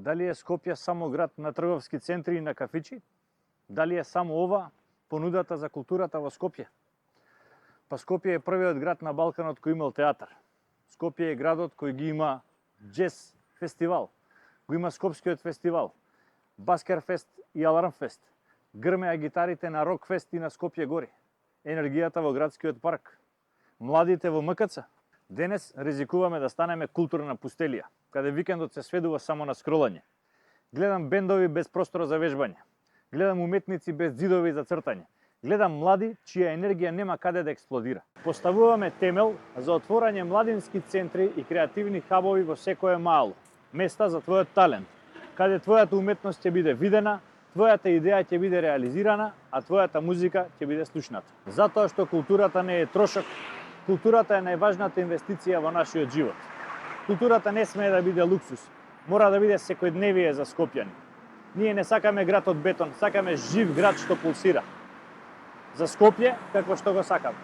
Дали е Скопје само град на трговски центри и на кафичи? Дали е само ова понудата за културата во Скопје? Па Скопје е првиот град на Балканот кој имал театар. Скопје е градот кој ги има джез фестивал, го има Скопскиот фестивал, Баскерфест и Алармфест, грмеа гитарите на Рокфест и на Скопје гори, енергијата во градскиот парк, младите во МКЦ. Денес ризикуваме да станеме културна пустелија, каде викендот се сведува само на скролање. Гледам бендови без простор за вежбање, гледам уметници без ѕидови за цртање, гледам млади чија енергија нема каде да експлодира. Поставуваме темел за отворање младински центри и креативни хабови во секое мало, места за твојот талент, каде твојата уметност ќе биде видена, твојата идеја ќе биде реализирана, а твојата музика ќе биде слушната. Затоа што културата не е трошок, културата е најважната инвестиција во нашиот живот. Културата не смее да биде луксус, мора да биде секојдневие за скопјани. Ние не сакаме град од бетон, сакаме жив град што пулсира. За Скопје, какво што го сакаме.